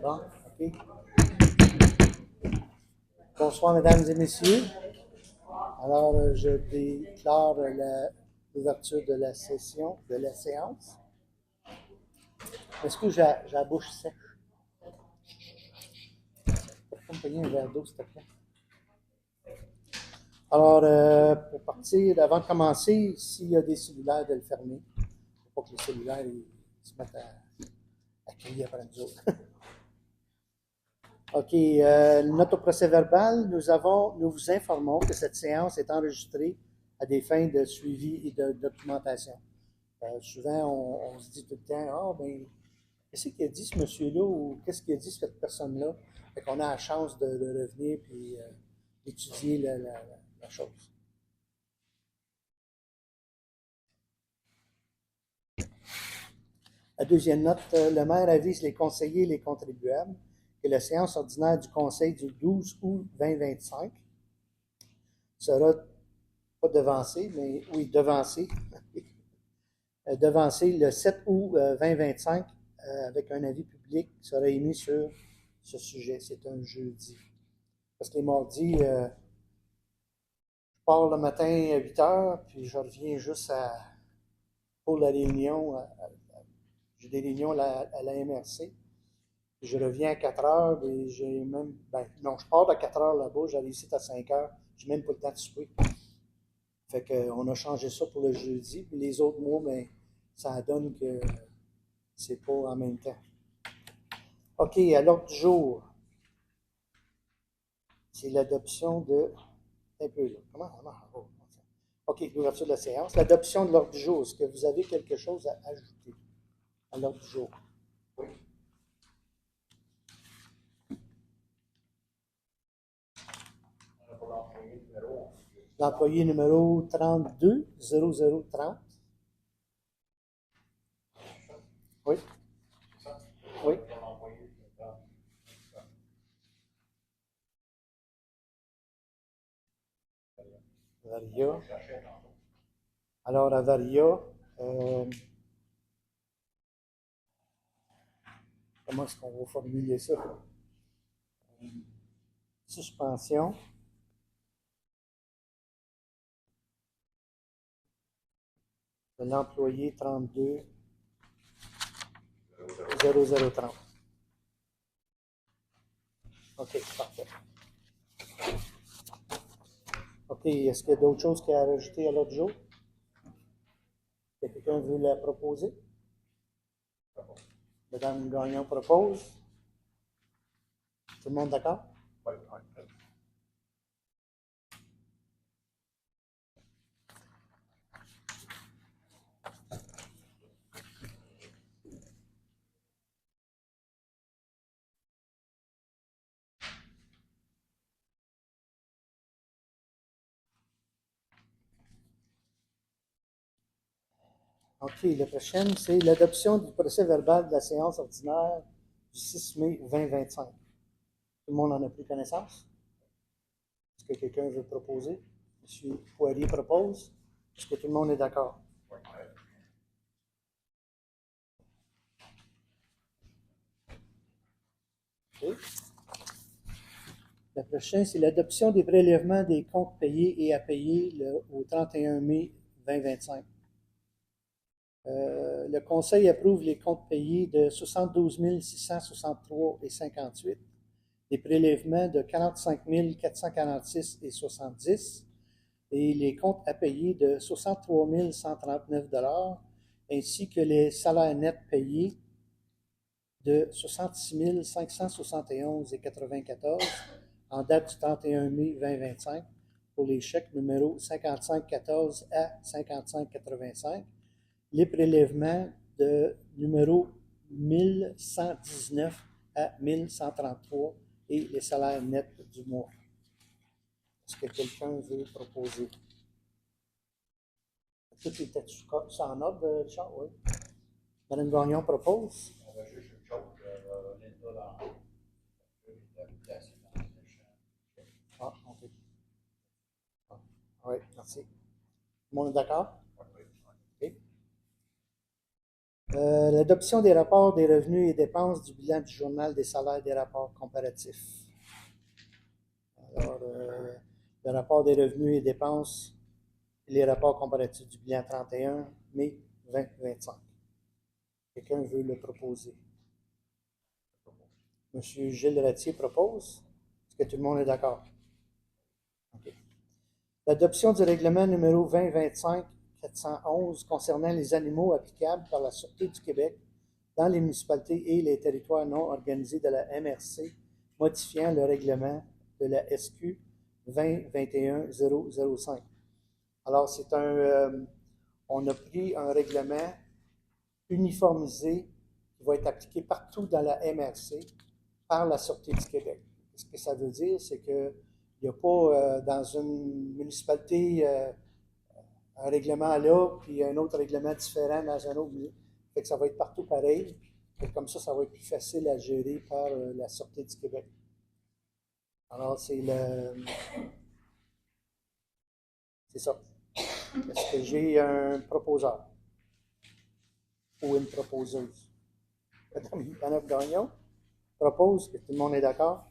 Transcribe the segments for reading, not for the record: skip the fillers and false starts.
Bon, OK. Bonsoir, mesdames et messieurs. Alors, je déclare l'ouverture de la session, de la séance. Est-ce que j'ai la bouche sèche? Peux-tu me payer un verre d'eau, s'il te plaît? Alors, pour partir, avant de commencer, s'il y a des cellulaires, de le fermer. Il ne faut pas que les cellulaires se mettent à crier après nous autres. OK. Notre procès verbal, nous vous informons que cette séance est enregistrée à des fins de suivi et de documentation. Souvent, on se dit tout le temps, ah, ben, qu'est-ce qu'il a dit ce monsieur-là ou qu'est-ce qu'il a dit cette personne-là? Fait qu'on a la chance de revenir puis d'étudier la chose. La deuxième note, le maire avise les conseillers et les contribuables que la séance ordinaire du Conseil du 12 août 2025 sera pas devancée, mais oui, devancée, devancée le 7 août 2025 avec un avis public qui sera émis sur ce sujet. C'est un jeudi. Parce que les mardis, je pars le matin à 8 heures, puis je reviens juste pour la réunion. J'ai des réunions à la MRC. Puis je reviens à 4 heures, et j'ai même. Ben, non, je pars à 4 heures là-bas, j'arrive ici à 5 heures. J'ai même pas le temps de souper. Fait qu'on a changé ça pour le jeudi. Puis les autres mois, ben, ça donne que c'est pas en même temps. OK, à l'ordre du jour, c'est l'adoption de. Un peu là. Comment? OK, l'ouverture de la séance. L'adoption de l'ordre du jour. Est-ce que vous avez quelque chose à ajouter à l'ordre du jour? Oui. L'employé numéro 32 0030. Oui. Oui. Varia. Alors, à Varia, comment est-ce qu'on va formuler ça? Suspension. De l'employé 32 0030. OK, parfait. OK, est-ce qu'il y a d'autres choses qu'il y a à rajouter à l'autre jour? Est-ce que quelqu'un veut la proposer? Madame Gagnon propose. Tout le monde d'accord? Oui. OK, la prochaine, c'est l'adoption du procès verbal de la séance ordinaire du 6 mai 2025. Tout le monde en a pris connaissance? Est-ce que quelqu'un veut proposer? M. Poirier propose. Est-ce que tout le monde est d'accord? OK. La prochaine, c'est l'adoption des prélèvements des comptes payés et à payer au 31 mai 2025. Le Conseil approuve les comptes payés de 72 663,58, des prélèvements de 45 446,70 et les comptes à payer de 63 139 ainsi que les salaires nets payés de 66 571,94 en date du 31 mai 2025 pour les chèques numéro 5514 à 5585, les prélèvements de numéro 1119 à 1133 et les salaires nets du mois. Est-ce que quelqu'un veut proposer? Tout était en ordre, Richard? Oui. Mme Gagnon propose. On va juste une chose, Linda dans l'habitation dans les échanges. Ah, OK. Ah, oui, merci. Tout le monde est d'accord? Oui. OK. L'adoption des rapports des revenus et dépenses du bilan du journal des salaires des rapports comparatifs. Alors, le rapport des revenus et dépenses et les rapports comparatifs du bilan 31 mai 2025. Quelqu'un veut le proposer? Monsieur Gilles Ratier propose. Est-ce que tout le monde est d'accord? Okay. L'adoption du règlement numéro 2025-411 concernant les animaux applicables par la Sûreté du Québec dans les municipalités et les territoires non organisés de la MRC, modifiant le règlement de la SQ 2021-005. Alors, c'est on a pris un règlement uniformisé qui va être appliqué partout dans la MRC par la Sûreté du Québec. Ce que ça veut dire, c'est qu'il n'y a pas dans une municipalité un règlement là, puis un autre règlement différent dans un autre. Fait que ça va être partout pareil. Et comme ça va être plus facile à gérer par la Sûreté du Québec. Alors, c'est ça. Est-ce que j'ai un proposeur ou une proposeuse? Madame Yannette Gagnon propose, que tout le monde est d'accord?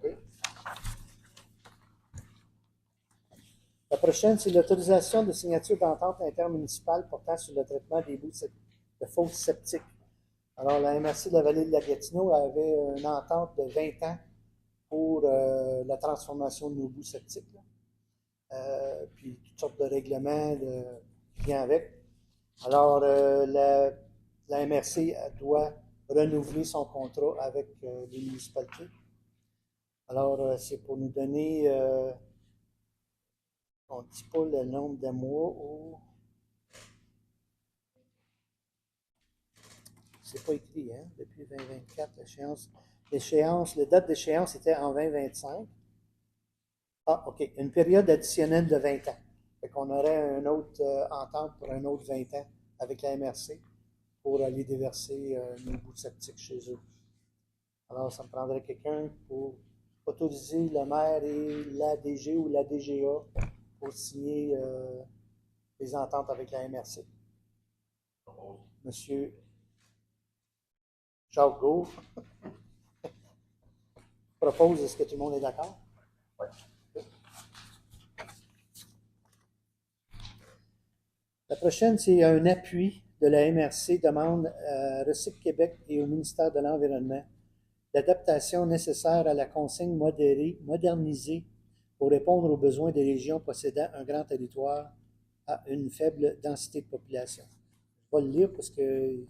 Oui. La prochaine, c'est l'autorisation de signature d'entente intermunicipale portant sur le traitement des bouts de fosses septiques. Alors, la MRC de la Vallée de la Gatineau avait une entente de 20 ans pour la transformation de nos bouts septiques. Puis toutes sortes de règlements qui viennent avec. Alors, la MRC doit renouveler son contrat avec les municipalités. Alors, c'est pour nous donner, on ne dit pas le nombre de mois ou... C'est pas écrit, hein? Depuis 2024, l'échéance, la date d'échéance était en 2025. Ah, OK. Une période additionnelle de 20 ans. Fait qu'on aurait une autre entente pour un autre 20 ans avec la MRC pour aller déverser nos bouts septiques chez eux. Alors, ça me prendrait quelqu'un pour autoriser le maire et la DG ou la DGA pour signer les ententes avec la MRC. Monsieur Jacques Gault propose, est-ce que tout le monde est d'accord? Oui. La prochaine, c'est un appui de la MRC, demande à Recycle Québec et au ministère de l'Environnement l'adaptation nécessaire à la consigne modernisée pour répondre aux besoins des régions possédant un grand territoire à une faible densité de population. Je vais le lire parce que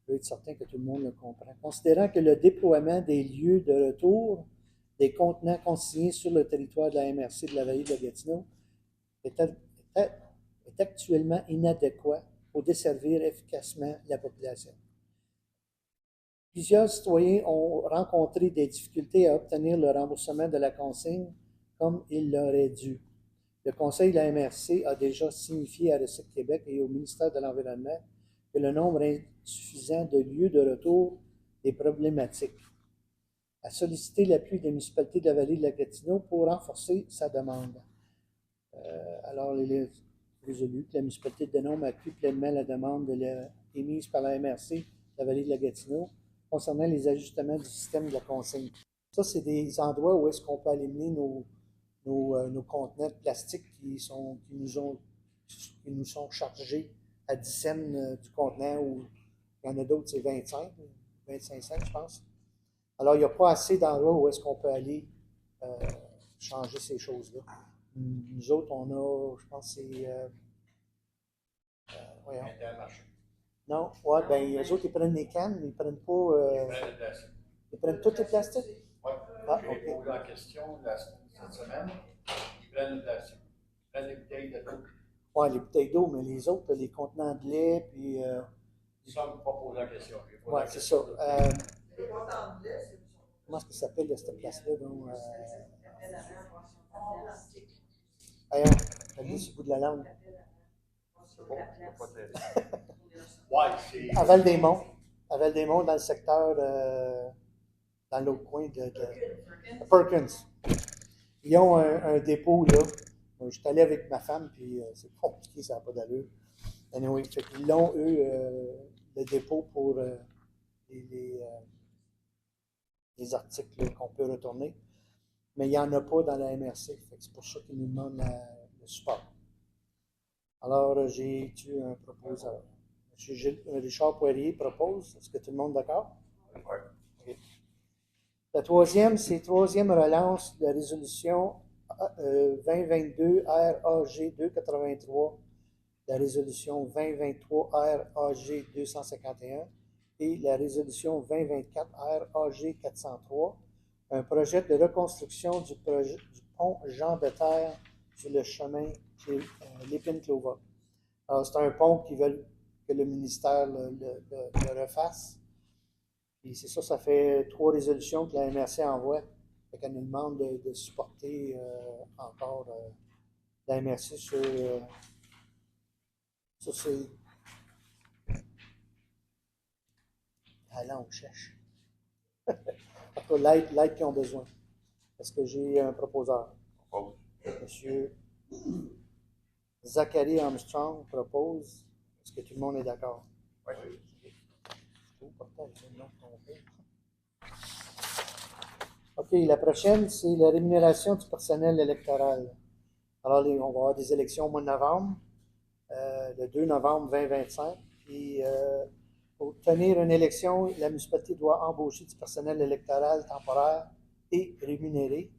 je veux être certain que tout le monde le comprend. Considérant que le déploiement des lieux de retour des contenants consignés sur le territoire de la MRC de la Vallée de la Gatineau est actuellement inadéquat pour desservir efficacement la population. Plusieurs citoyens ont rencontré des difficultés à obtenir le remboursement de la consigne comme il leur est dû. Le Conseil de la MRC a déjà signifié à Recycle Québec et au ministère de l'Environnement que le nombre insuffisant de lieux de retour est problématique. A sollicité l'appui des municipalités de la Vallée de la Gatineau pour renforcer sa demande. Alors, il est résolu que la municipalité de Denombre appuie pleinement la demande émise par la MRC de la Vallée de la Gatineau concernant les ajustements du système de la consigne. Ça, c'est des endroits où est-ce qu'on peut éliminer nos contenants de plastique qui nous sont chargés à 10 cents du contenant, ou il y en a d'autres, c'est 25 cents, je pense. Alors, il n'y a pas assez d'endroits où est-ce qu'on peut aller changer ces choses-là. Nous autres, on a, je pense que c'est... voyons. Non, ouais, ben, eux autres, ils prennent les cannes, mais ils prennent pas... ils prennent tous les plastiques? Oui. Ah, j'ai posé la question cette semaine. Ils prennent le plastique. Ils prennent les bouteilles d'eau. Oui, les bouteilles d'eau, mais les autres, les contenants de lait, puis... Ça, on ne peut pas poser la question. Oui, c'est ça. Comment est-ce que ça s'appelle, cette place-là? T'as dit sur le bout de la langue. À Val-des-Monts. À Val-des-Monts, dans le secteur, dans l'autre coin de Perkins. Ils ont un dépôt là. Je suis allé avec ma femme, puis c'est compliqué, ça n'a pas d'allure. Anyway, fait qu'ils l'ont, eux, le dépôt pour les, les articles qu'on peut retourner. Mais il n'y en a pas dans la MRC. C'est pour ça qu'ils nous demandent le support. Alors, j'ai eu un proposeur. M. Richard Poirier propose. Est-ce que tout le monde est d'accord? Oui. Okay. La troisième, c'est la troisième relance de la résolution 2022 RAG 283, la résolution 2023 RAG 251 et la résolution 2024 RAG 403, un projet de reconstruction du pont Jean de Terre sur le chemin Lépine-Clova. Alors, c'est un pont qu'ils veulent que le ministère le refasse. Et c'est ça, ça fait 3 résolutions que la MRC envoie. Fait qu'elle nous demande de supporter encore la MRC sur ces. Allons, on cherche. En tout cas, l'aide qu'ils ont besoin. Est-ce que j'ai un proposeur? Monsieur Zachary Armstrong propose. Est-ce que tout le monde est d'accord? Oui. OK, la prochaine, c'est la rémunération du personnel électoral. Alors, on va avoir des élections au mois de novembre, le 2 novembre 2025. Puis, pour tenir une élection, la municipalité doit embaucher du personnel électoral temporaire et rémunéré.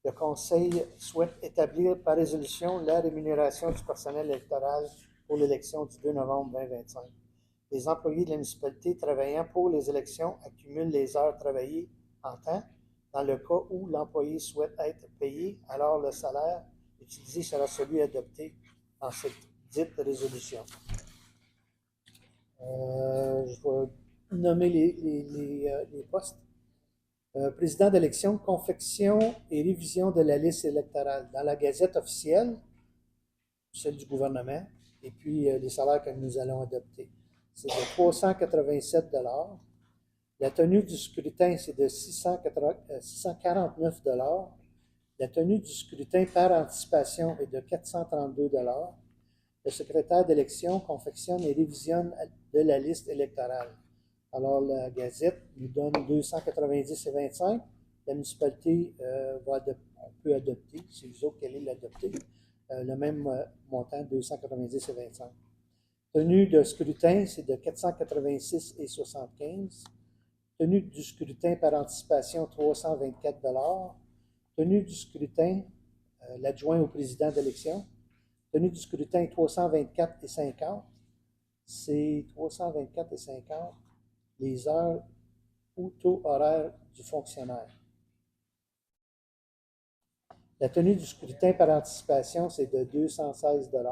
Le Conseil souhaite établir par résolution la rémunération du personnel électoral pour l'élection du 2 novembre 2025. Les employés de la municipalité travaillant pour les élections accumulent les heures travaillées en temps. Dans le cas où l'employé souhaite être payé, alors le salaire utilisé sera celui adopté dans cette dite résolution. Je vais nommer les postes. Président d'élection, confection et révision de la liste électorale dans la Gazette officielle, celle du gouvernement, et puis les salaires que nous allons adopter. C'est de 387 $. La tenue du scrutin, c'est de 649 $. La tenue du scrutin par anticipation est de 432 $. Le secrétaire d'élection confectionne et révisionne de la liste électorale. Alors, la Gazette nous donne 290,25 $. La municipalité on peut adopter, c'est vous autres qui allez l'adopter, le même montant, 290,25 $. Tenue de scrutin, c'est de 486,75 $. Tenue du scrutin par anticipation, 324 $. Tenue du scrutin, l'adjoint au président d'élection. Tenue du scrutin, 324,50 $. C'est 324,50 $. Les heures ou taux horaires du fonctionnaire. La tenue du scrutin par anticipation, c'est de 216 $.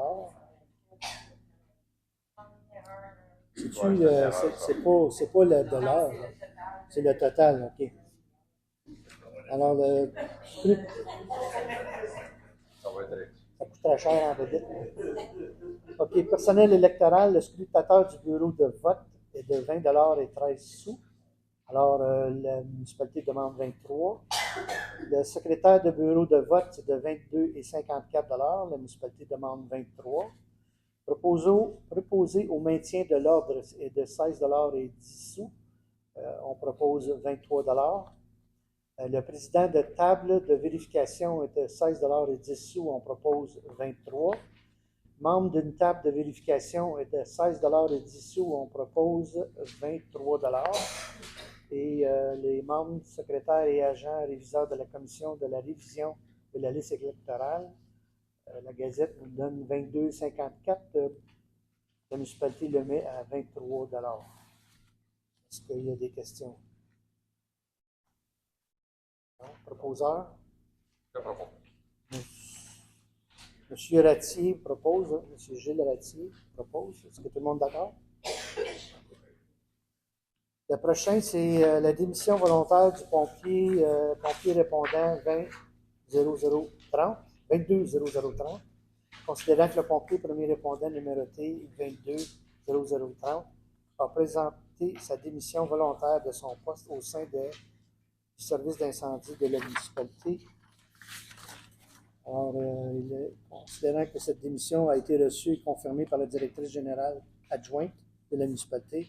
C'est pas le dollar, c'est le total, OK. Alors, le scrutin. Ça coûte très cher en vedette. OK, personnel électoral, le scrutateur du bureau de vote est de 20 $ et 13 sous. Alors, la municipalité demande 23. Le secrétaire de bureau de vote, c'est de 22 et 54 $. La municipalité demande 23. Proposé au maintien de l'ordre est de 16 $ et 10 sous. On propose 23 $. Le président de table de vérification est de 16 $ et 10 sous. On propose 23. Membre d'une table de vérification est de 16 $ et 10 sous. On propose 23 $. Et les membres, secrétaires et agents réviseurs de la commission de la révision de la liste électorale, la Gazette nous donne 22,54 $. La municipalité le met à 23 $. Est-ce qu'il y a des questions? Non? Proposeur? Je propose. Monsieur Ratier propose, Monsieur Gilles Ratier propose. Est-ce que tout le monde est d'accord? Le prochain, c'est la démission volontaire du pompier répondant 220030, considérant que le pompier premier répondant numéroté 220030 a présenté sa démission volontaire de son poste au sein du service d'incendie de la municipalité. Alors, considérant que cette démission a été reçue et confirmée par la directrice générale adjointe de la municipalité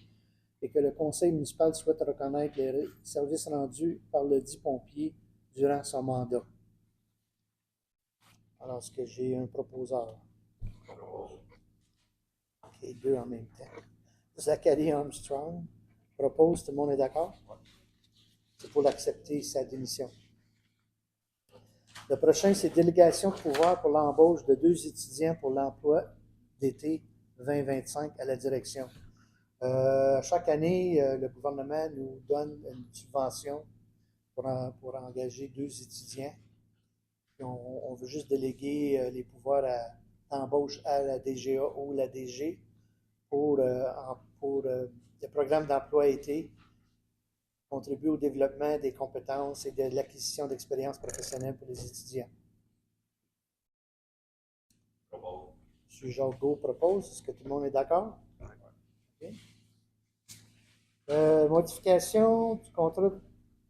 et que le conseil municipal souhaite reconnaître les services rendus par le dit pompier durant son mandat. Alors, est-ce que j'ai un proposeur? OK, deux en même temps. Zachary Armstrong propose, tout le monde est d'accord? C'est pour l'accepter sa démission. Le prochain, c'est délégation de pouvoir pour l'embauche de 2 étudiants pour l'emploi d'été 2025 à la direction. Chaque année, le gouvernement nous donne une subvention pour engager 2 étudiants. Puis on veut juste déléguer les pouvoirs d'embauche à la DGA ou la DG pour le programme d'emploi été, contribuer au développement des compétences et de l'acquisition d'expériences professionnelles pour les étudiants. M. Jacques propose. Est-ce que tout le monde est d'accord? Okay. Modification du contrat de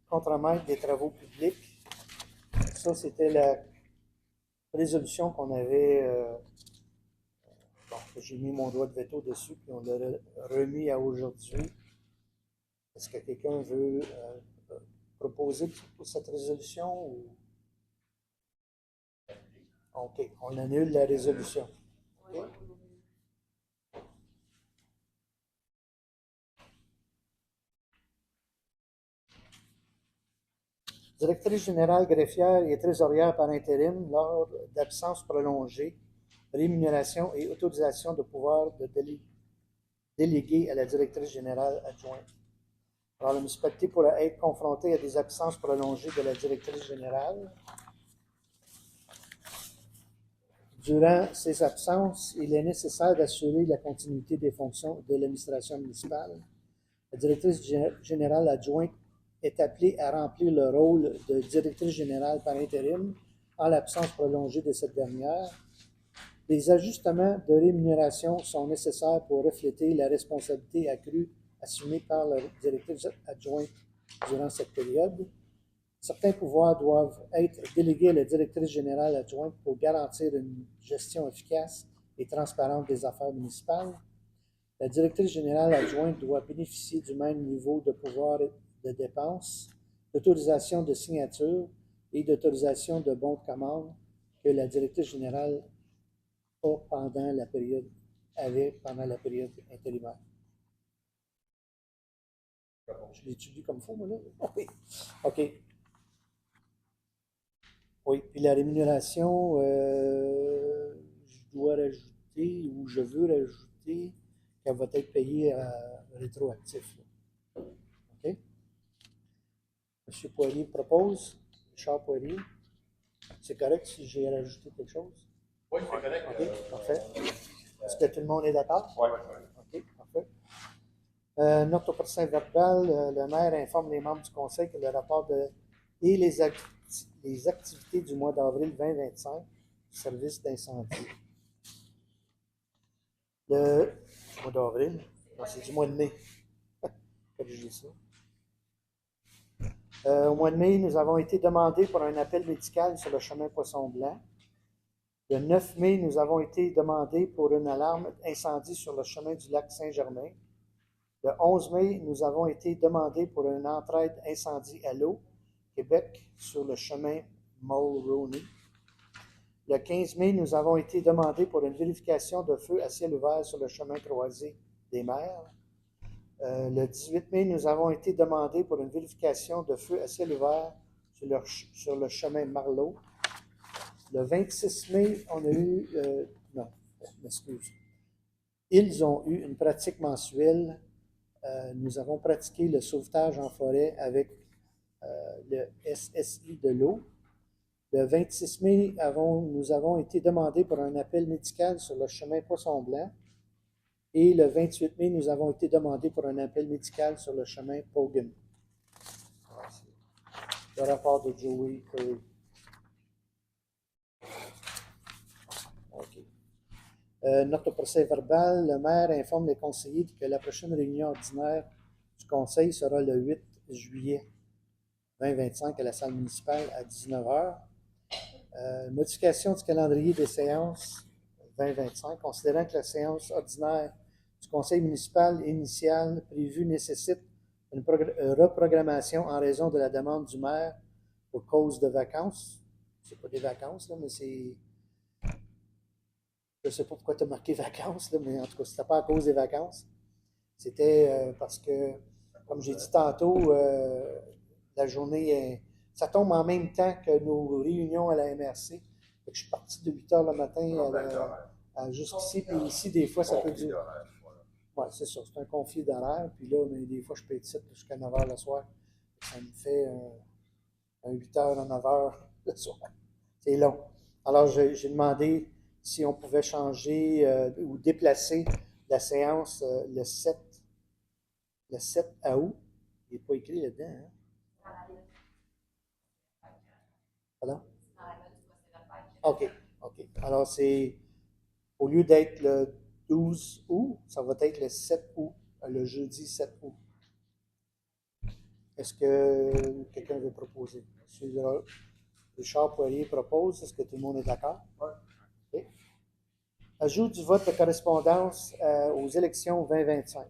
contremaître des travaux publics. Ça, c'était la résolution qu'on avait. J'ai mis mon doigt de veto dessus, puis on l'a remis à aujourd'hui. Est-ce que quelqu'un veut proposer pour cette résolution? Ou... OK, on annule la résolution. Okay. Directrice générale greffière et trésorière par intérim lors d'absence prolongée, rémunération et autorisation de pouvoir de déléguer à la directrice générale adjointe. Alors, la municipalité pourra être confrontée à des absences prolongées de la directrice générale. Durant ces absences, il est nécessaire d'assurer la continuité des fonctions de l'administration municipale. La directrice générale adjointe est appelée à remplir le rôle de directrice générale par intérim en l'absence prolongée de cette dernière. Des ajustements de rémunération sont nécessaires pour refléter la responsabilité accrue assumée par la directrice adjointe durant cette période. Certains pouvoirs doivent être délégués à la directrice générale adjointe pour garantir une gestion efficace et transparente des affaires municipales. La directrice générale adjointe doit bénéficier du même niveau de pouvoir de dépenses, d'autorisation de signature et d'autorisation de bons de commande que la directrice générale avait pendant la période intérimaire. Je l'étudie comme il faut, moi, là? Oui. OK. Oui, puis la rémunération, je dois rajouter ou je veux rajouter qu'elle va être payée à rétroactif. Là. OK? M. Poirier propose. Richard Poirier. C'est correct si j'ai rajouté quelque chose? Oui, c'est correct. OK, parfait. Est-ce que tout le monde est d'accord? Oui. OK, parfait. Note au procès verbal, le maire informe les membres du conseil que le rapport et les activités du mois d'avril 2025 du service d'incendie. Du mois d'avril? Non, c'est du mois de mai. Corrigez ça. Au mois de mai, nous avons été demandés pour un appel médical sur le chemin Poisson-Blanc. Le 9 mai, nous avons été demandés pour une alarme incendie sur le chemin du lac Saint-Germain. Le 11 mai, nous avons été demandés pour une entraide incendie à l'eau, Québec, sur le chemin Mulroney. Le 15 mai, nous avons été demandés pour une vérification de feu à ciel ouvert sur le chemin croisé des Mers. Le 18 mai, nous avons été demandés pour une vérification de feu à ciel ouvert sur le chemin Marleau. Le 26 mai, on a eu... non, m'excuse. Ils ont eu une pratique mensuelle. Nous avons pratiqué le sauvetage en forêt avec le SSI de l'eau. Le 26 mai, nous avons été demandés pour un appel médical sur le chemin Poisson-Blanc. Et le 28 mai, nous avons été demandés pour un appel médical sur le chemin Pogan. Le rapport de Joey Curry. OK. Notre procès verbal, le maire informe les conseillers que la prochaine réunion ordinaire du conseil sera le 8 juillet 2025 à la salle municipale à 19h. Modification du calendrier des séances 2025, considérant que la séance ordinaire du conseil municipal initial prévue nécessite une reprogrammation en raison de la demande du maire pour cause de vacances. C'est pas des vacances, là, mais c'est. Je ne sais pas pourquoi tu as marqué vacances, là, mais en tout cas, c'était pas à cause des vacances. C'était parce que, comme j'ai dit tantôt, la journée, ça tombe en même temps que nos réunions à la MRC. Fait que je suis parti de 8 h le matin jusqu'ici, puis ici, des fois, ça peut durer. Oui, c'est ça, c'est un conflit d'horaire. Puis là, mais des fois, je peux être ici jusqu'à 9 h le soir. Ça me fait un 8 h à 9 h le soir. C'est long. Alors, j'ai demandé si on pouvait changer ou déplacer la séance le 7 août. Il n'est pas écrit là-dedans. Hein? Pardon? OK. Alors, c'est au lieu d'être le 12 août, ça va être le 7 août, le jeudi 7 août. Est-ce que quelqu'un veut proposer? M. Richard Poirier propose. Est-ce que tout le monde est d'accord? Oui. Okay. Ajout du vote de correspondance aux élections 2025.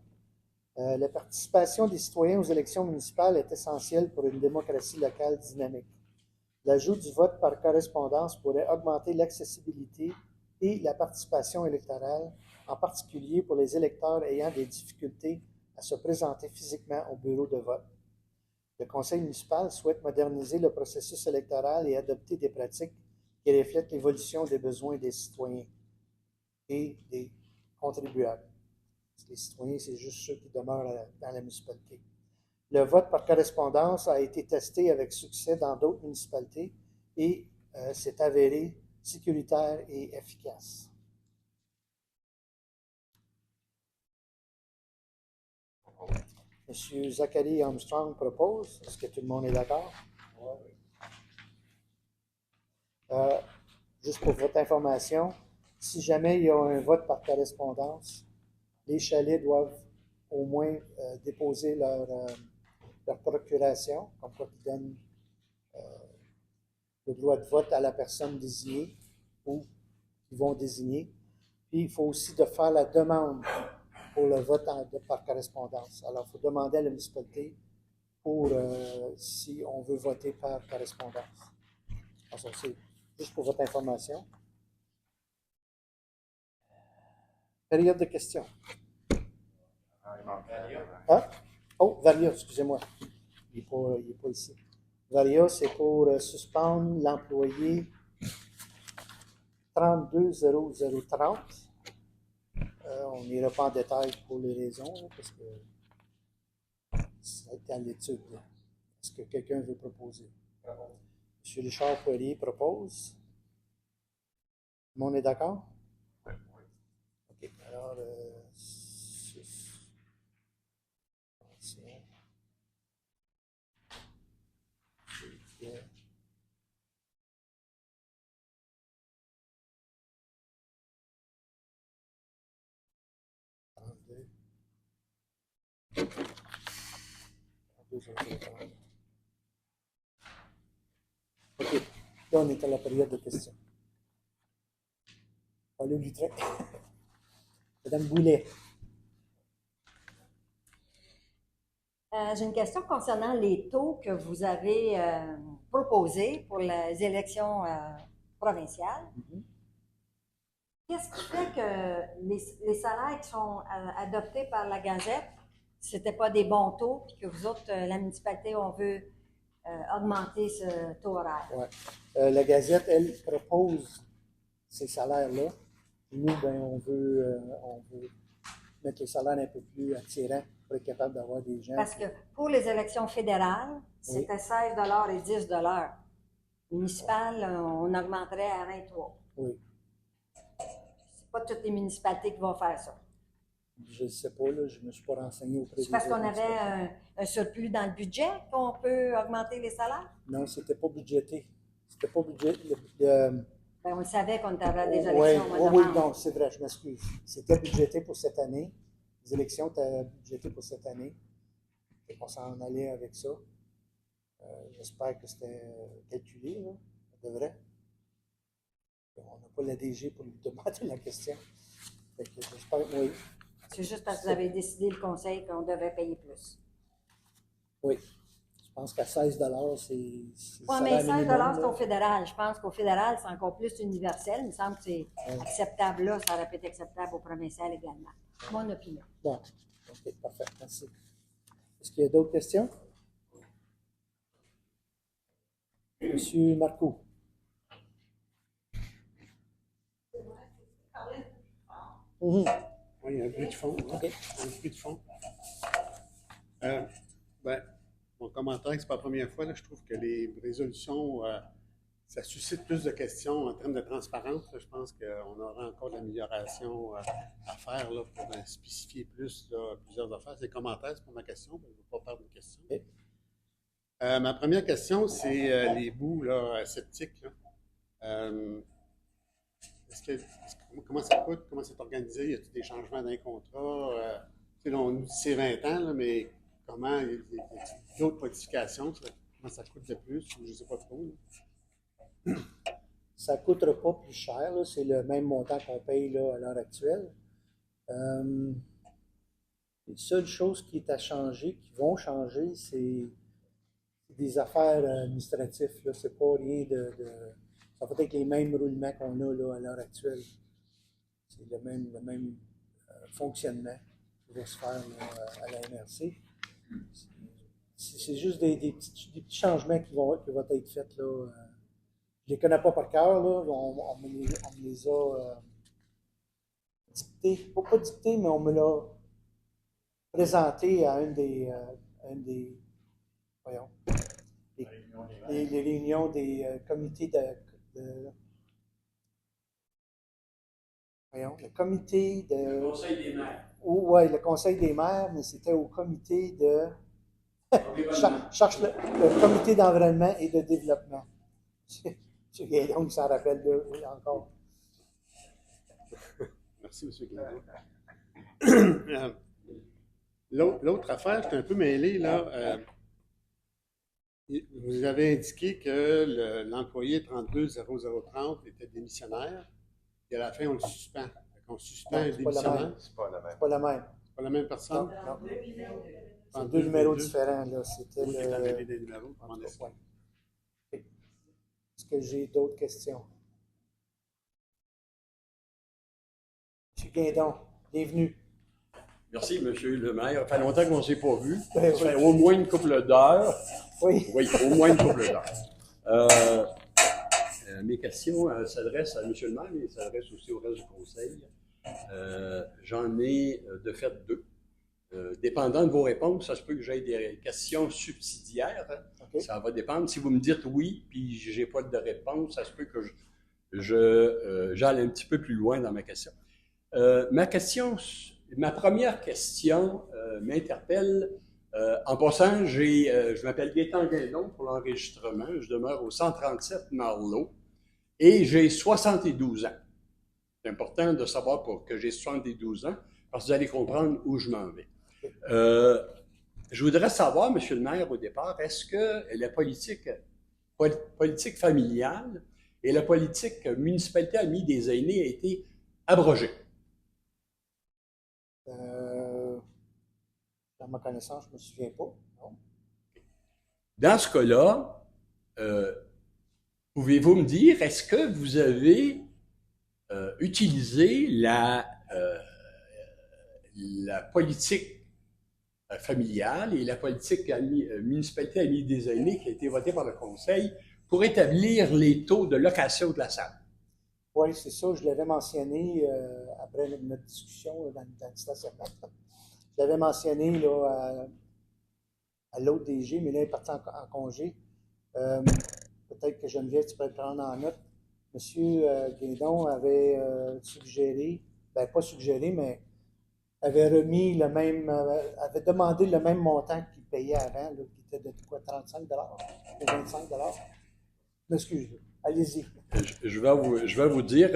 La participation des citoyens aux élections municipales est essentielle pour une démocratie locale dynamique. L'ajout du vote par correspondance pourrait augmenter l'accessibilité et la participation électorale, en particulier pour les électeurs ayant des difficultés à se présenter physiquement au bureau de vote. Le conseil municipal souhaite moderniser le processus électoral et adopter des pratiques qui reflètent l'évolution des besoins des citoyens et des contribuables. Les citoyens, c'est juste ceux qui demeurent dans la municipalité. Le vote par correspondance a été testé avec succès dans d'autres municipalités et s'est avéré sécuritaire et efficace. M. Zachary Armstrong propose. Est-ce que tout le monde est d'accord? Oui. Juste pour votre information, si jamais il y a un vote par correspondance, les chalets doivent au moins déposer leur procuration, comme quoi ils donnent le droit de vote à la personne désignée ou qu'ils vont désigner. Puis il faut aussi de faire la demande pour le vote par correspondance. Alors, il faut demander à la municipalité pour si on veut voter par correspondance. Alors, c'est juste pour votre information. Période de questions. Ah? Oh, Varia, excusez-moi. Il n'est pas ici. Varia, c'est pour suspendre l'employé 320030. On n'ira pas en détail pour les raisons, là, parce que c'est à l'étude. Est-ce que quelqu'un veut proposer? M. Richard Poirier propose. Tout le monde est d'accord? Oui. OK. Alors, OK. Là, on est à la période de questions. Paul Lutrin. Madame Boulet. J'ai une question concernant les taux que vous avez proposés pour les élections provinciales. Mm-hmm. Qu'est-ce qui fait que les salaires qui sont adoptés par la Gazette, ce n'étaient pas des bons taux, puis que vous autres, la municipalité, on veut augmenter ce taux horaire? Oui. La Gazette, elle, propose ces salaires-là. Nous, ben, on veut mettre les salaires un peu plus attirants pour être capable d'avoir des gens. Parce que pour les élections fédérales, c'était oui. 16 et 10 Municipales, on augmenterait à 23. Oui. C'est pas toutes les municipalités qui vont faire ça. Je ne sais pas, là, je ne me suis pas renseigné auprès des C'est parce qu'on avait un surplus dans le budget qu'on peut augmenter les salaires? Non, c'était pas budgété. C'était pas budgété. Ben, on le savait qu'on avait des élections au mois de novembre. Oui, non, c'est vrai, je m'excuse. C'était budgété pour cette année. Les élections étaient budgétées pour cette année. Et on s'en allait avec ça. J'espère que c'était calculé, là. Ça devrait. On n'a pas la DG pour lui demander la question. Fait que j'espère que oui. C'est juste parce que vous avez décidé, le conseil, qu'on devait payer plus. Oui. Je pense qu'à 16 c'est Oui, le mais salaire 16 minimum, c'est là. au fédéral. Je pense qu'au fédéral, c'est encore plus universel. Il me semble que c'est acceptable là. Ça aurait pu être acceptable au provincial également. Mon opinion. Bon, OK, parfait. Merci. Est-ce qu'il y a d'autres questions? Monsieur Marcoux. Mhm. Oui, il y a un bruit de fond. Là. OK. Un bruit de fond. Ben, mon commentaire, c'est pas la première fois. Là, je trouve que les résolutions, ça suscite plus de questions en termes de transparence. Là, je pense qu'on aura encore de l'amélioration à faire là, pour spécifier plus là, plusieurs affaires. C'est commentaires, c'est pas ma question. Je ne vais pas perdre une question. OK. Ma première question, c'est les bouts là, sceptiques. Là. Comment ça coûte? Comment c'est organisé? Y a-t-il des changements d'un contrat? Là, on nous dit c'est 20 ans, là, mais comment? Y a d'autres modifications? Comment ça coûte de plus? Je ne sais pas trop. Là. Ça ne coûtera pas plus cher. Là. C'est le même montant qu'on paye là, à l'heure actuelle. Les seules choses qui est à changer, qui vont changer, c'est des affaires administratives. Ce n'est pas rien de. Ça va être les mêmes roulements qu'on a là, à l'heure actuelle. C'est le même fonctionnement qui va se faire là, à la MRC. C'est juste des petits changements qui vont être faits. Là. Je ne les connais pas par cœur. On me les a dictés. Pas dictés, mais on me l'a présenté à une des voyons, les réunions des comités voyons, le comité de. Le Conseil des maires. Oui, le Conseil des maires, mais c'était au comité de. Cherche le comité d'environnement et de développement. M. Guédon, il s'en rappelle encore. Merci, M. Guédon. L'autre affaire, je suis un peu mêlé, là. Vous avez indiqué que l'employé 320030 était démissionnaire, et à la fin, on le suspend. On suspend le démissionnaire. C'est pas la même. C'est pas la même. Pas la même personne? Non. C'est deux numéros différents. Là. C'était Oui, le. t'en avais des numéros. Ouais. Est-ce que j'ai d'autres questions? M. Guindon, bienvenue. Merci, M. le maire. Ça fait longtemps qu'on ne s'est pas vu. Ben Ça fait oui. au moins une couple d'heures. Oui. Oui, au moins une couple d'heures. Mes questions s'adressent à M. le maire, mais s'adressent aussi au reste du conseil. J'en ai de fait deux. Dépendant de vos réponses, ça se peut que j'aie des questions subsidiaires. Okay. Ça va dépendre. Si vous me dites oui, puis je n'ai pas de réponse, ça se peut que j'aille un petit peu plus loin dans ma question. Ma première question m'interpelle. En passant, je m'appelle Gaétan Guindon pour l'enregistrement. Je demeure au 137 Marleau et j'ai 72 ans. C'est important de savoir que j'ai 72 ans parce que vous allez comprendre où je m'en vais. Je voudrais savoir, M. le maire, au départ, est-ce que la politique familiale et la politique municipalité amie des aînés a été abrogée? Dans ma connaissance, je ne me souviens pas. Non. Dans ce cas-là, pouvez-vous me dire, est-ce que vous avez utilisé la politique familiale et la politique municipalité amie des aînés qui a été votée par le Conseil pour établir les taux de location de la salle? Oui, c'est ça. Je l'avais mentionné après notre discussion dans le stationnement. Je l'avais mentionné là, à l'autre DG, mais là, il est parti en congé. Peut-être que Geneviève, tu peux le prendre en note. M. Guindon avait suggéré, pas suggéré, mais avait remis le même, avait demandé le même montant qu'il payait avant, là, qui était de quoi, 35 $, 25 $. Excusez-moi. Allez-y. Je vais vous dire,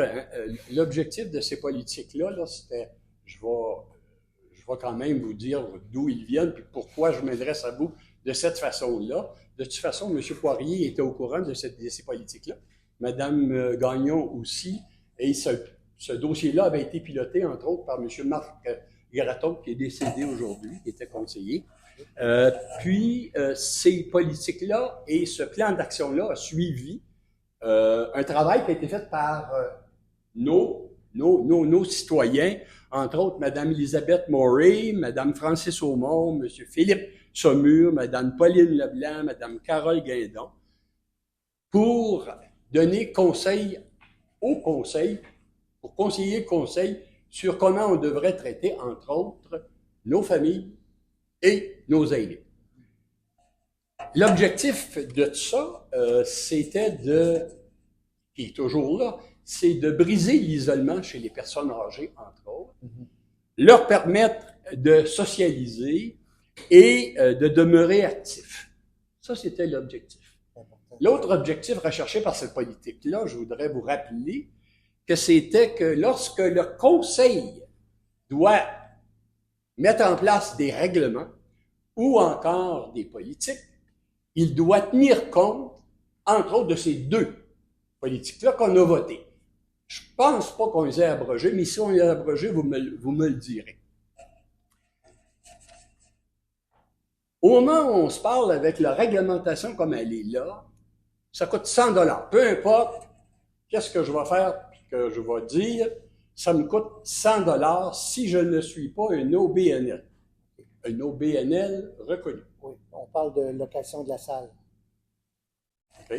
l'objectif de ces politiques-là, c'était, je vais quand même vous dire d'où ils viennent et pourquoi je m'adresse à vous de cette façon-là. De toute façon, M. Poirier était au courant de ces politiques-là. Mme Gagnon aussi, et ce dossier-là avait été piloté, entre autres, par M. Marc Gratton, qui est décédé aujourd'hui, qui était conseiller. Puis, ces politiques-là et ce plan d'action-là a suivi un travail qui a été fait par nos citoyens, entre autres Mme Elisabeth Morey, Mme Francis Aumont, M. Philippe Saumur, Mme Pauline Leblanc, Mme Carole Guindon, pour donner conseil au conseil, pour conseiller le conseil sur comment on devrait traiter, entre autres, nos familles et nos aînés. L'objectif de ça, c'était qui est toujours là, c'est de briser l'isolement chez les personnes âgées, entre autres, leur permettre de socialiser et de demeurer actifs. Ça, c'était l'objectif. L'autre objectif recherché par cette politique-là, je voudrais vous rappeler que c'était que lorsque le conseil doit mettre en place des règlements ou encore des politiques, il doit tenir compte, entre autres, de ces deux politiques-là qu'on a votées. Je pense pas qu'on les ait abrogées, mais si on les a abrogées, vous me le direz. Au moment où on se parle avec la réglementation comme elle est là, ça coûte 100 $. Peu importe qu'est-ce que je vais faire et que je vais dire, ça me coûte 100 $ si je ne suis pas un OBNL. Un OBNL reconnu. Oui, on parle de location de la salle. OK?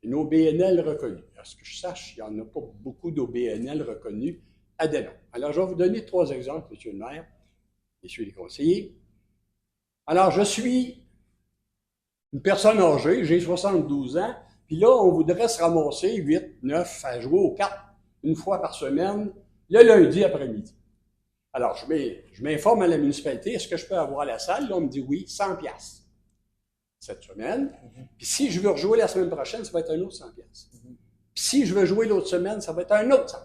Une OBNL reconnue. À ce que je sache, il n'y en a pas beaucoup d'OBNL reconnus à Denon. Alors, je vais vous donner 3 exemples, M. le maire, messieurs les conseillers. Alors, je suis une personne âgée, j'ai 72 ans, puis là, on voudrait se ramasser 8, 9 à jouer aux cartes une fois par semaine, le lundi après-midi. Alors, je m'informe à la municipalité, est-ce que je peux avoir la salle? Là, on me dit oui, 100 $ cette semaine. Puis si je veux rejouer la semaine prochaine, ça va être un autre 100 $. Puis si je veux jouer l'autre semaine, ça va être un autre 100 $.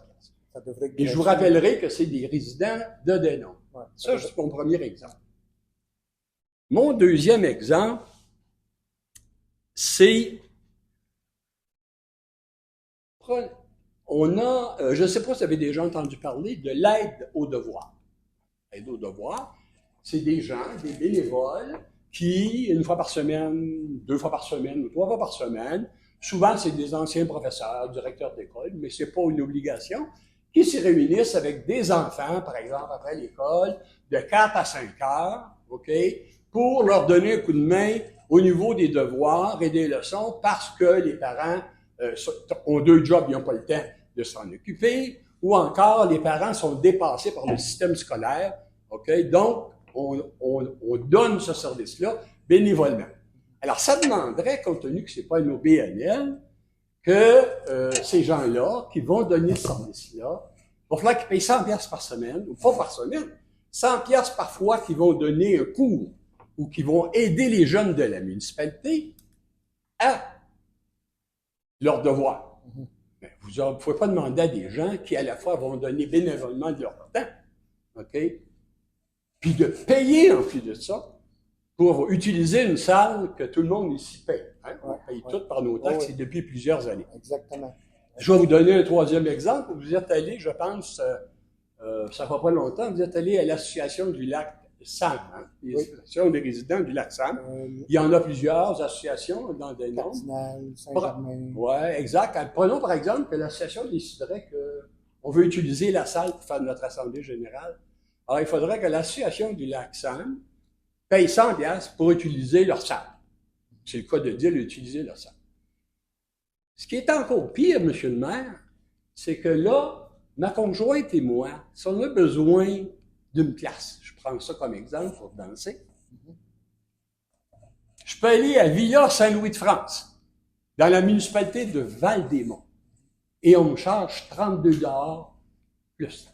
Ça devrait être Et je vous rappellerai que c'est des résidents de Denon. Ouais, Ça, c'est mon premier exemple. Mon deuxième exemple, c'est on a, je ne sais pas si vous avez déjà entendu parler de l'aide aux devoirs. L'aide aux devoirs, c'est des gens, des bénévoles, qui, une fois par semaine, 2 fois par semaine ou 3 fois par semaine, souvent c'est des anciens professeurs, directeurs d'école, mais c'est pas une obligation, qui se réunissent avec des enfants, par exemple, après l'école, de 4 à 5 heures, OK, pour leur donner un coup de main au niveau des devoirs et des leçons parce que les parents ont 2 jobs, ils n'ont pas le temps de s'en occuper, ou encore les parents sont dépassés par le système scolaire, OK? Donc, on donne ce service-là bénévolement. Alors, ça demanderait, compte tenu que ce n'est pas une OBNL, que ces gens-là qui vont donner ce service-là, il va falloir qu'ils payent 100 $ par semaine, ou pas par semaine, 100 $ parfois qui vont donner un cours ou qui vont aider les jeunes de la municipalité à leurs devoirs. Mais vous ne pouvez pas demander à des gens qui, à la fois, vont donner bénévolement de leur temps, OK? Puis de payer, en plus de ça, pour utiliser une salle que tout le monde ici paye. Hein? On paye tout par nos taxes et depuis plusieurs années. Exactement. Je vais vous donner un 3e exemple. Vous êtes allé, je pense, ça ne fait pas longtemps, vous êtes allé à l'association du lac Sam, hein? L'association des résidents du lac Sam. Il y en a plusieurs associations dans des noms. Cardinal, Saint-Germain. Oui, exact. Prenons par exemple que l'association déciderait qu'on veut utiliser la salle pour faire notre assemblée générale. Alors, il faudrait que l'association du lac Sam paye 100 $ pour utiliser leur salle. C'est le cas de dire utiliser leur salle. Ce qui est encore pire, M. le maire, c'est que là, ma conjointe et moi, si on a besoin d'une place, je prends ça comme exemple pour danser, je peux aller à Villa Saint-Louis-de-France, dans la municipalité de Val-des-Monts, et on me charge 32 $ plus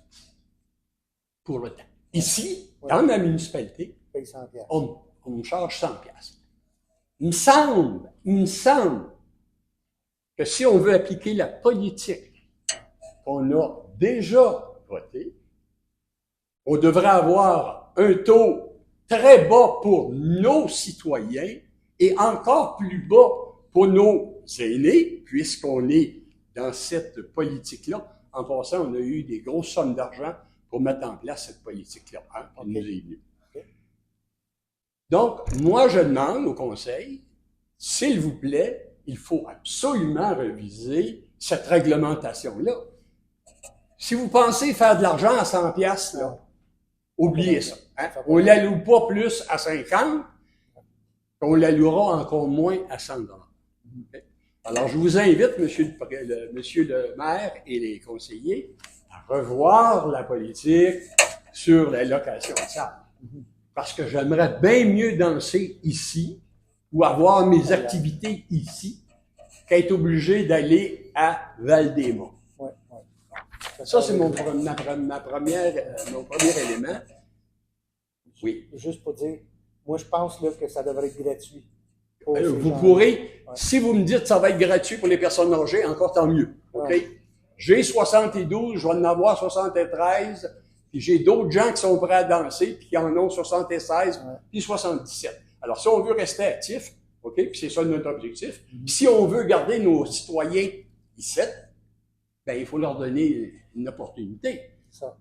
pour le temps. Ici, dans ma municipalité, on me charge 100 $. Il me semble que si on veut appliquer la politique qu'on a déjà votée, on devrait avoir un taux très bas pour nos citoyens et encore plus bas pour nos aînés, puisqu'on est dans cette politique-là. En passant, on a eu des grosses sommes d'argent pour mettre en place cette politique-là, hein, qui nous est venue. Donc, moi, je demande au Conseil, s'il vous plaît, il faut absolument reviser cette réglementation-là. Si vous pensez faire de l'argent à 100 piastres, là, oubliez ça. Hein? On ne la loue pas plus à 50, on la louera encore moins à 100 $. Okay? Alors, je vous invite, monsieur le maire et les conseillers, à revoir la politique sur la location de salle. Parce que j'aimerais bien mieux danser ici ou avoir mes activités ici qu'être obligé d'aller à Val-des-Monts. Ouais. Ça, c'est mon premier élément. Oui. Juste pour dire, moi, je pense là, que ça devrait être gratuit. Pour ces Vous gens-là. pourrez, si vous me dites que ça va être gratuit pour les personnes âgées, encore tant mieux. OK? J'ai 72, je vais en avoir 73, puis j'ai d'autres gens qui sont prêts à danser, puis qui en ont 76, puis 77. Alors, si on veut rester actif, OK, puis c'est ça notre objectif, puis si on veut garder nos citoyens ici, ben il faut leur donner une opportunité.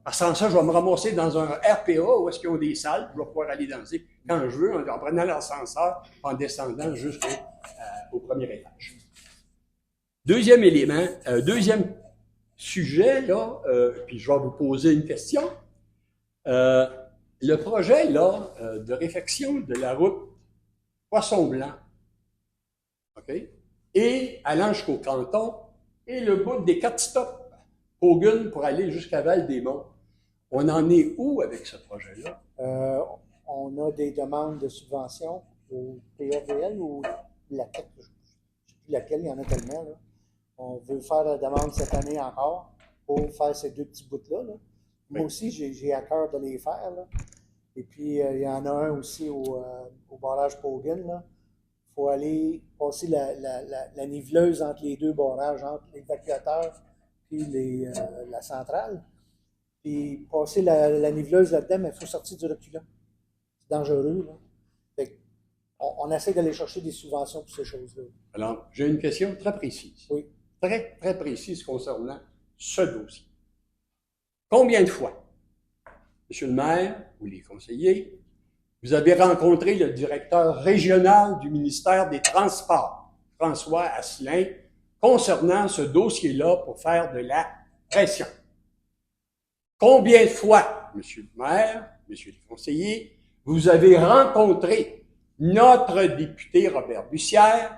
Parce que sans ça, je vais me ramasser dans un RPA où est-ce qu'ils ont des salles, je vais pouvoir aller danser quand je veux, en prenant l'ascenseur, en descendant jusqu'au premier étage. Deuxième élément, deuxième sujet, là, puis je vais vous poser une question. Le projet, là, de réfection de la route Poisson-Blanc, OK, et allant jusqu'au canton, et le bout des 4 stops Hogan pour aller jusqu'à Val-des-Monts. On en est où avec ce projet-là? On a des demandes de subvention au PRVL ou laquelle, je ne sais plus laquelle, il y en a tellement. Là. On veut faire la demande cette année encore pour faire ces 2 petits bouts-là. Là. Moi aussi, j'ai à cœur de les faire. Là. Et puis, il y en a un aussi au barrage Hogan. Il faut aller passer la niveleuse entre les 2 barrages, entre l'évacuateur et la centrale. Puis passer la niveleuse là-dedans, mais il faut sortir du reculant. C'est dangereux. Là. Fait on essaie d'aller chercher des subventions pour ces choses-là. Alors, j'ai une question très précise. Oui. Très, très précise concernant ce dossier. Combien de fois, monsieur le maire ou les conseillers, vous avez rencontré le directeur régional du ministère des Transports, François Asselin, concernant ce dossier-là pour faire de la pression? Combien de fois, monsieur le maire, monsieur le conseiller, vous avez rencontré notre député Robert Bussière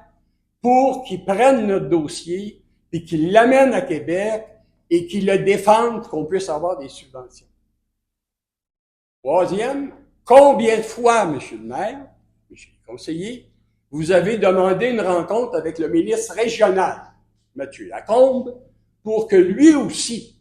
pour qu'il prenne notre dossier et qu'il l'amène à Québec et qu'il le défende pour qu'on puisse avoir des subventions? Troisième, combien de fois, monsieur le maire, monsieur le conseiller, vous avez demandé une rencontre avec le ministre régional, Mathieu Lacombe, pour que lui aussi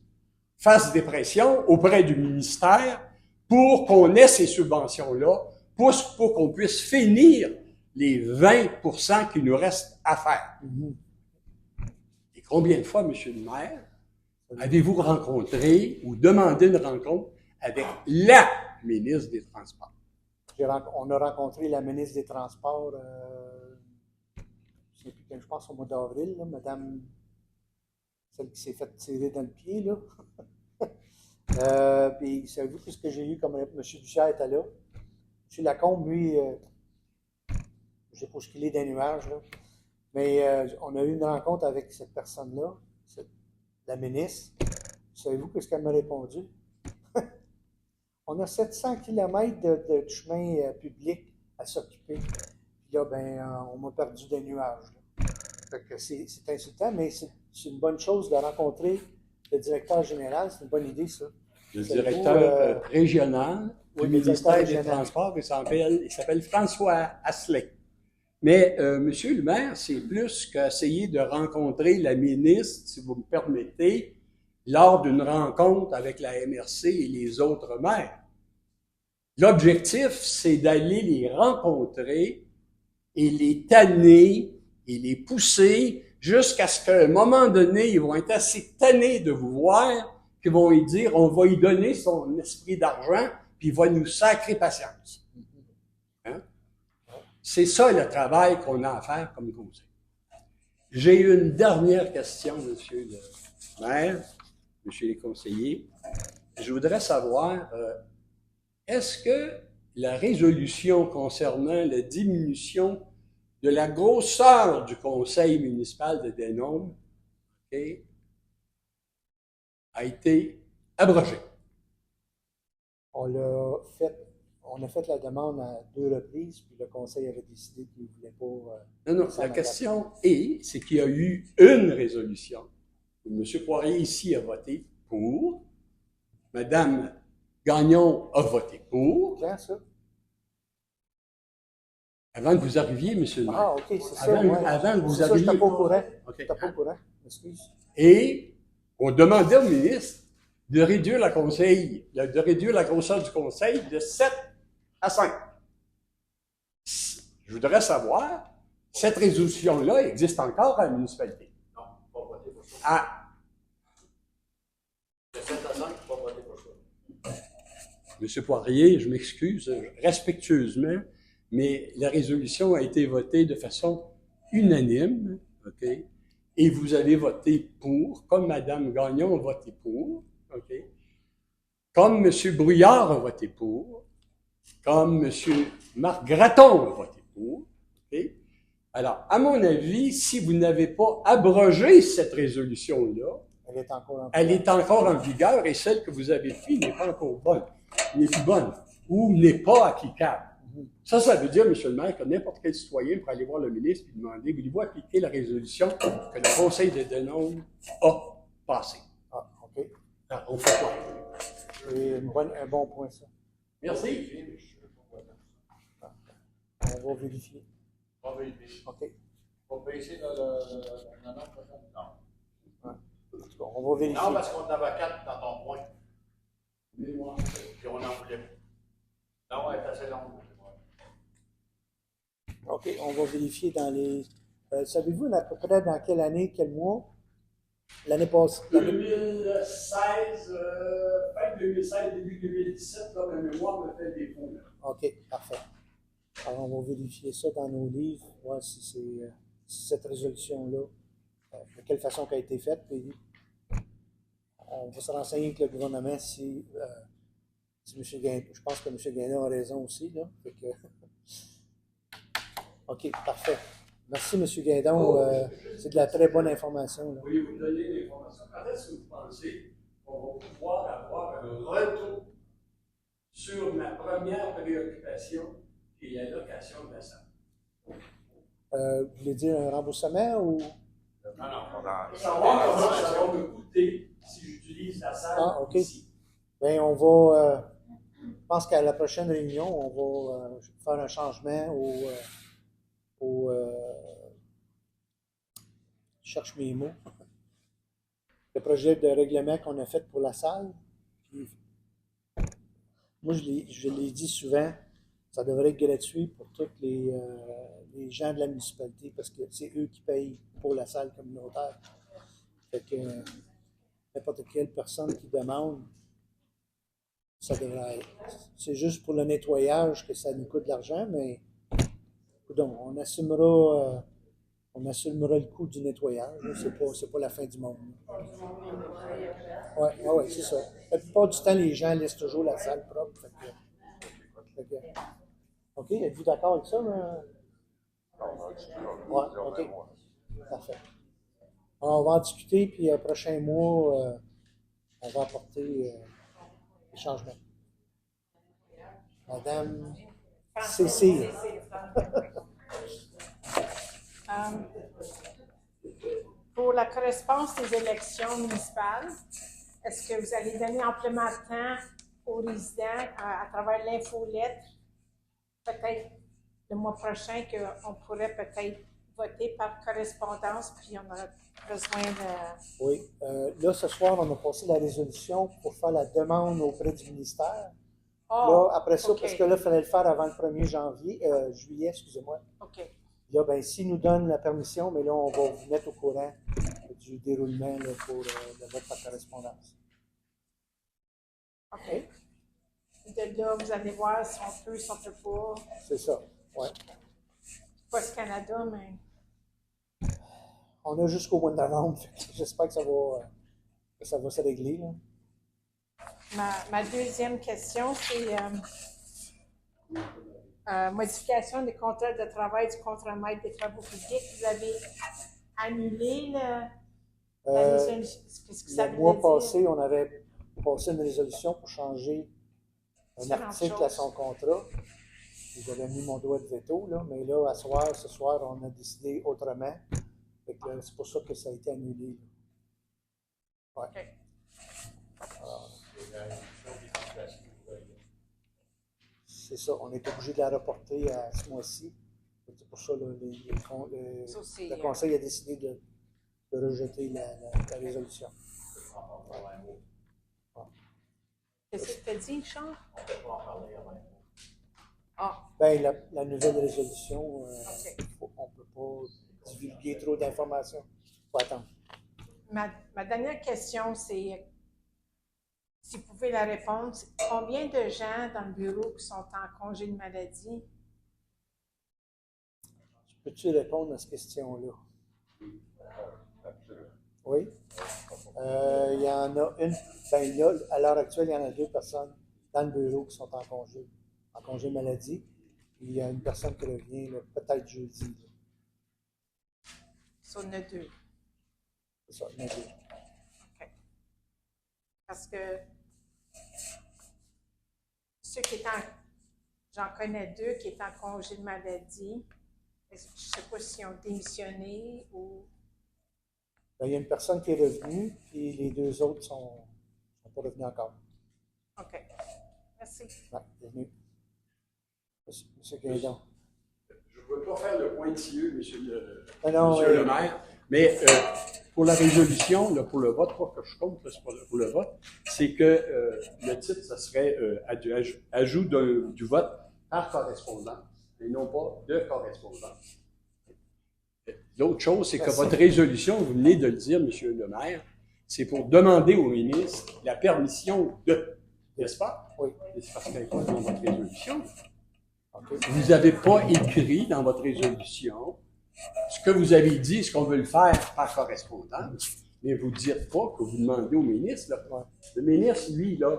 fasse des pressions auprès du ministère pour qu'on ait ces subventions-là, pour qu'on puisse finir les 20% qu'il nous reste à faire. Et combien de fois, monsieur le maire, avez-vous rencontré ou demandé une rencontre avec la ministre des Transports? On a rencontré la ministre des Transports, je pense au mois d'avril, là, madame, celle qui s'est fait tirer dans le pied, là. Puis, savez-vous ce que j'ai eu comme M. Duchère était là? M. Lacombe, lui, je ne sais pas ce qu'il est dans les nuages, là. Mais on a eu une rencontre avec cette personne-là, la ministre. Savez-vous ce qu'elle m'a répondu? On a 700 km de chemin public à s'occuper. Puis là, on m'a perdu des nuages. Là. Fait que c'est insultant, mais c'est une bonne chose de rencontrer le directeur général. C'est une bonne idée, ça. Le directeur régional du ministère des Transports, il s'appelle François Asselin. Mais, monsieur le maire, c'est plus qu'essayer de rencontrer la ministre, si vous me permettez, lors d'une rencontre avec la MRC et les autres maires. L'objectif, c'est d'aller les rencontrer et les tanner et les pousser jusqu'à ce qu'à un moment donné, ils vont être assez tannés de vous voir qu'ils vont lui dire, on va lui donner son esprit d'argent, puis il va nous sacrer patience. Hein? C'est ça le travail qu'on a à faire comme conseil. J'ai une dernière question, monsieur le maire, monsieur les conseillers. Je voudrais savoir, est-ce que la résolution concernant la diminution de la grosseur du conseil municipal de Denôme, OK, a été abrogée? On a fait la demande à 2 reprises, puis le conseil avait décidé qu'il ne voulait pas. Non, la question c'est qu'il y a eu une résolution. M. Poirier ici a voté pour. Mme Gagnon a voté pour. Quand ça? Avant que vous arriviez, M. le maire. Ah, OK, c'est ça. Avant que vous arriviez. Je n'étais pas au courant. OK. Je n'étais pas au courant. Excuse. Et on demandait au ministre de réduire la grosseur du conseil de 7 à 5. Je voudrais savoir, cette résolution-là existe encore à la municipalité? Non, pas voter pour ça. Ah, De 7 à 5, pas voter pour ça. M. Poirier, je m'excuse respectueusement, mais la résolution a été votée de façon unanime, OK? Et vous avez voté pour, comme Mme Gagnon a voté pour, OK? Comme M. Brouillard a voté pour, comme M. Marc Gratton a voté pour, OK? Alors, à mon avis, si vous n'avez pas abrogé cette résolution-là, elle est encore en vigueur et celle que vous avez faite n'est pas encore bonne, n'est plus bonne ou n'est pas applicable. Ça veut dire, M. le maire, que n'importe quel citoyen pourrait aller voir le ministre et lui demander, voulez-vous appliquer la résolution que le Conseil de Denôme a passée? Ah, OK. Alors, on fait quoi? C'est un bon point, ça. Merci. On va vérifier. On va vérifier. OK. On peut essayer le nom prochain? Non. Bon, on va vérifier. Non, parce qu'on en avait 4 dans ton point. Puis on en voulait. Non, elle est assez longue. OK, on va vérifier dans les. Savez-vous à peu près dans quelle année, quel mois? L'année passée. 2016, fin 2016, début 2017, là, ma mémoire me fait des faux. OK, parfait. Alors, on va vérifier ça dans nos livres, voir si c'est cette résolution-là, de quelle façon elle a été faite. Puis, on va se renseigner avec le gouvernement si M. Guindon, je pense que M. Guindon a raison aussi, là. Fait que, OK, parfait. Merci, M. Guindon. C'est de la très bonne information. Là. Pourriez-vous me donner l'information? Quand est-ce que vous pensez qu'on va pouvoir avoir un retour sur ma première préoccupation, qui est la location de la salle? Vous voulez dire un remboursement ou. Non. Savoir comment ça va me coûter si j'utilise la salle ici. Bien, on va. Je pense qu'à la prochaine réunion, on va faire un changement je cherche mes mots. Le projet de règlement qu'on a fait pour la salle. Puis, moi, je l'ai dit souvent, ça devrait être gratuit pour tous les gens de la municipalité parce que c'est eux qui payent pour la salle communautaire. Fait que n'importe quelle personne qui demande, ça devrait être. C'est juste pour le nettoyage que ça nous coûte de l'argent, mais donc, on assumera le coût du nettoyage. C'est pas la fin du monde. Oui, c'est ça. La plupart du temps, les gens laissent toujours la salle propre. OK, êtes-vous d'accord avec ça? Oui, OK. Parfait. Alors, on va en discuter, puis le prochain mois, on va apporter des changements. Madame Cécile. Pour la correspondance des élections municipales, est-ce que vous allez donner amplement de temps aux résidents à travers l'infolettre, peut-être le mois prochain, qu'on pourrait peut-être voter par correspondance, puis on aurait besoin de... Oui. Là, ce soir, on a passé la résolution pour faire la demande auprès du ministère. Là, après ça, parce que là, il fallait le faire avant le 1er juillet, excusez-moi. OK. Là, ben, s'ils nous donnent la permission, mais là, on va vous mettre au courant du déroulement là, pour le vote par correspondance. OK. De là, vous allez voir si on peut, si on ne peut pas. C'est ça, oui. Pas ce Canada, mais... On a jusqu'au mois de novembre. J'espère que ça va se régler. Là. Ma deuxième question, c'est modification des contrats de travail du contre-maître des travaux publics. Vous avez annulé la résolution. Qu'est-ce que ça Le veut mois dire? passé, on avait passé une résolution pour changer un Différentes article à choses. son contrat. J'avais mis mon doigt de veto, là, mais là, ce soir, on a décidé autrement. C'est pour ça que ça a été annulé. Là. Ouais. OK. C'est ça, on est obligé de la reporter à ce mois-ci. C'est pour ça que Ça aussi, le Conseil a décidé de rejeter la résolution. Qu'est-ce que tu as dit, Charles? On ne peut pas en parler avant. Ah, Ben, la nouvelle résolution, OK. on ne peut pas divulguer trop d'informations. Il faut attendre. Ma dernière question, c'est, si vous pouvez la répondre, c'est combien de gens dans le bureau qui sont en congé de maladie? Peux-tu répondre à cette question-là? Oui. Il y en a une. Ben, à l'heure actuelle, il y en a 2 personnes dans le bureau qui sont en congé maladie. Puis il y a une personne qui revient peut-être jeudi. Là. Ça, il y en a 2. C'est ça, il y en a 2. OK. Parce que ceux qui étaient j'en connais 2 qui étaient en congé de maladie. Je ne sais pas s'ils ont démissionné ou. Ben, il y a une personne qui est revenue, puis les 2 autres ne sont pas revenus encore. OK. Merci. Ouais, bienvenue. Monsieur Guédon. Je ne veux pas faire le pointilleux, monsieur Non, le maire, mais pour la résolution, là, pour le vote, pas que je compte, c'est pas pour le vote, c'est que le titre, ça serait ajout du vote par correspondance, et non pas de correspondance. L'autre chose, c'est que Merci. votre résolution, vous venez de le dire, monsieur le maire, c'est pour demander au ministre la permission de, n'est-ce pas? Oui. Et c'est parce qu'elle n'est pas dans votre résolution. OK. Vous n'avez pas écrit dans votre résolution ce que vous avez dit, ce qu'on veut le faire par correspondance, mais vous ne dites pas que vous demandez au ministre. Là. Ouais. Le ministre, lui, là,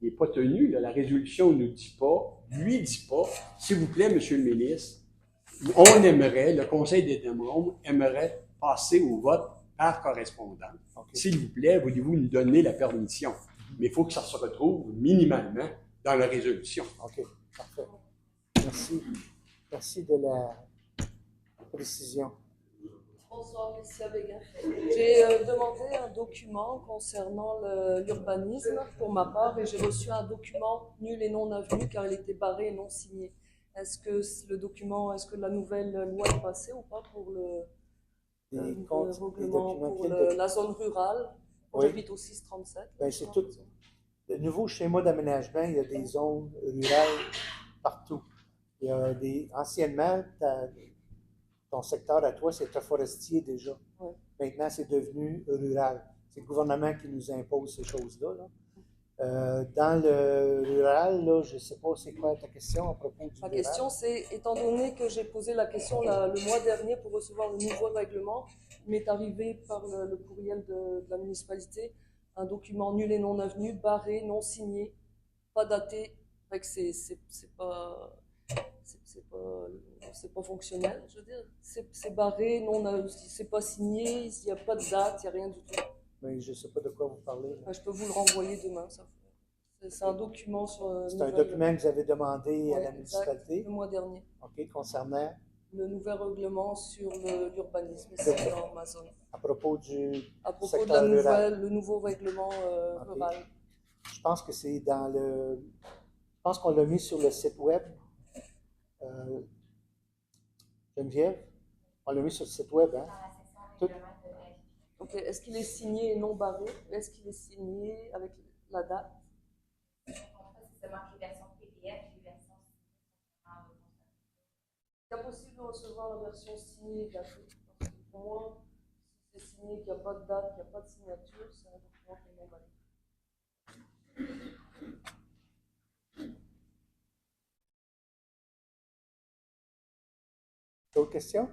il n'est pas tenu. Là, la résolution ne nous dit pas, lui dit pas, s'il vous plaît, monsieur le ministre, on aimerait, le Conseil des membres aimerait passer au vote par correspondance. OK. S'il vous plaît, voulez-vous nous donner la permission? Mais il faut que ça se retrouve minimalement dans la résolution. OK, parfait. Merci. Merci de la précision. Bonsoir, Lucia Béguin. J'ai demandé un document concernant l'urbanisme pour ma part et j'ai reçu un document nul et non avenu car il était barré et non signé. Est-ce que la nouvelle loi est passée ou pas pour le règlement pour la zone rurale? Oui. J'habite au 637. Ben, c'est tout. Le nouveau schéma d'aménagement, il y a des zones rurales partout. Il y a anciennement, ton secteur à toi, c'était forestier déjà. Ouais. Maintenant, c'est devenu rural. C'est le gouvernement qui nous impose ces choses-là. Là. Dans le rural, là, je ne sais pas c'est quoi ta question à propos du Ma rural. question, c'est, étant donné que j'ai posé la question le mois dernier pour recevoir le nouveau règlement, il m'est arrivé par le courriel de la municipalité un document nul et non avenu, barré, non signé, pas daté, fait que c'est pas fonctionnel, je veux dire. C'est barré, c'est pas signé, il n'y a pas de date, il n'y a rien du tout. Mais je ne sais pas de quoi vous parlez. Là. Je peux vous le renvoyer demain, ça. C'est un document sur... C'est un document que vous avez demandé à la Ouais, municipalité. exact, le mois dernier. OK, concernant, Le nouvel règlement sur l'urbanisme ici dans ma zone. à propos du À propos secteur de rural. le nouveau règlement Ok. rural. Je pense que c'est dans le... Je pense qu'on l'a mis sur le site web. Geneviève, on l'a mis sur le site web, hein? Tout. Ok, est-ce qu'il est signé et non barré? Est-ce qu'il est signé avec la date? C'est marqué version PDF et version Est-ce possible de recevoir la version signée de la chose? Parce que pour moi, si c'est signé, qu'il n'y a pas de date, qu'il n'y a pas de signature, c'est un document qui est non valide. D'autres questions?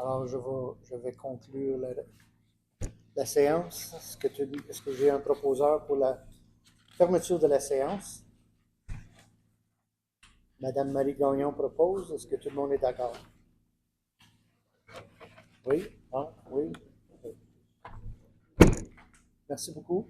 Alors, je vais conclure la séance. Est-ce que j'ai un proposeur pour la fermeture de la séance? Madame Marie Gagnon propose. Est-ce que tout le monde est d'accord? Oui? Non? Oui? Merci beaucoup.